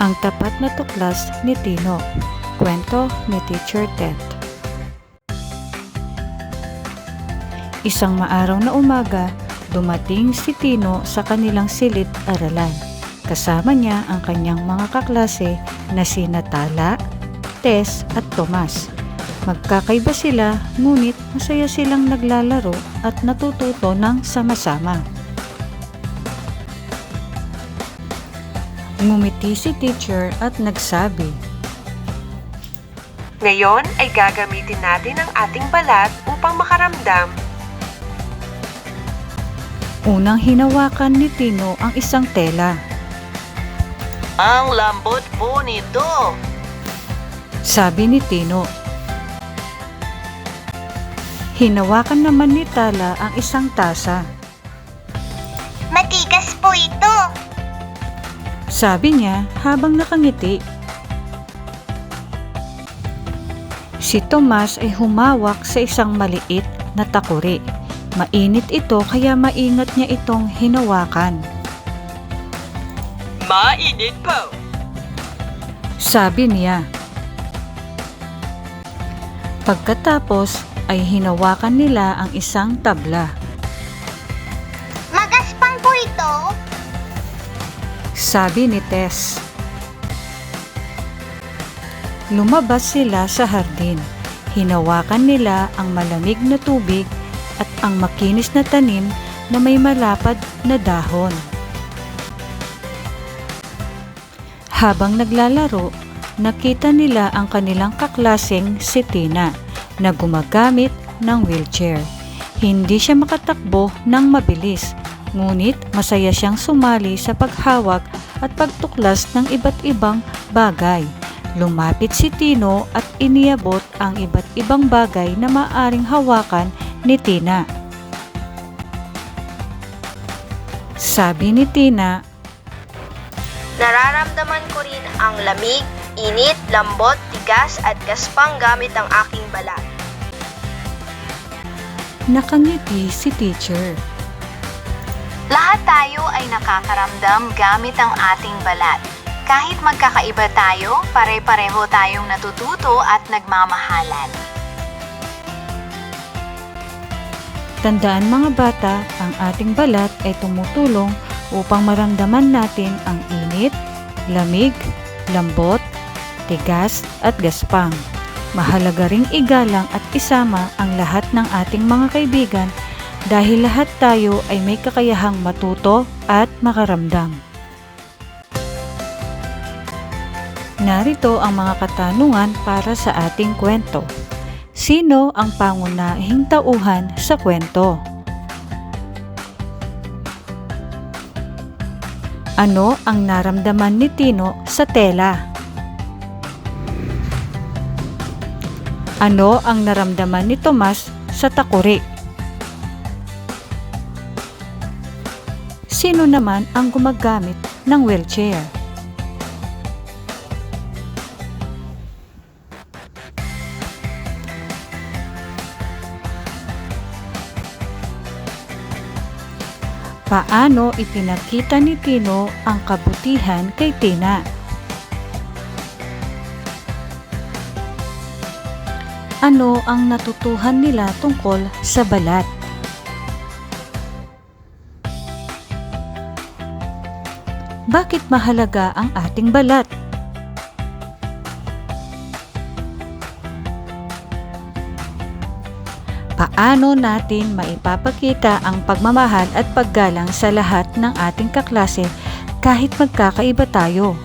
Ang tapat na tuklas ni Tino. Kwento ni Teacher Ted. Isang maaraw na umaga, dumating si Tino sa kanilang silid-aralan. Kasama niya ang kanyang mga kaklase na sina Tala, Tess at Tomas. Magkakaiba sila, ngunit masaya silang naglalaro at natututo ng sama-sama. Ngumiti si teacher at nagsabi, "Ngayon ay gagamitin natin ang ating balat upang makaramdam." Unang hinawakan ni Tino ang isang tela. Ang lambot po nito. Sabi ni Tino. Hinawakan naman ni Tala ang isang tasa. Matigas po ito. Sabi niya habang nakangiti. Si Tomas ay humawak sa isang maliit na takuri. Mainit ito kaya maingat niya itong hinawakan. Mainit po. Sabi niya. Pagkatapos ay hinawakan nila ang isang tabla. Magaspang po ito. Sabi ni Tess. Lumabas sila sa hardin. Hinawakan nila ang malamig na tubig at ang makinis na tanim na may malapad na dahon. Habang naglalaro, nakita nila ang kanilang kaklaseng si Tina na gumagamit ng wheelchair. Hindi siya makatakbo ng mabilis, ngunit masaya siyang sumali sa paghawak at pagtuklas ng iba't ibang bagay. Lumapit si Tino at iniabot ang iba't ibang bagay na maaring hawakan ni Tina. Sabi ni Tina, "Nararamdaman ko rin ang lamig, init, lambot, tigas at gaspang gamit ang aking balat." nakangiti si teacher. Lahat tayo ay nakakaramdam gamit ang ating balat. Kahit magkakaiba tayo, pare-pareho tayong natututo at nagmamahalan. Tandaan mga bata, ang ating balat ay tumutulong upang maramdaman natin ang init, lamig, lambot, tigas at gaspang. Mahalaga ring igalang at isama ang lahat ng ating mga kaibigan dahil lahat tayo ay may kakayahang matuto at makaramdam. Narito ang mga katanungan para sa ating kwento. Sino ang pangunahing tauhan sa kwento? Ano ang naramdaman ni Tino sa tela? Ano ang naramdaman ni Tomas sa takuri? Sino naman ang gumagamit ng wheelchair? Paano ipinakita ni Tino ang kabutihan kay Tina? Ano ang natutuhan nila tungkol sa balat? Bakit mahalaga ang ating balat? Paano natin maipapakita ang pagmamahal at paggalang sa lahat ng ating kaklase kahit magkakaiba tayo?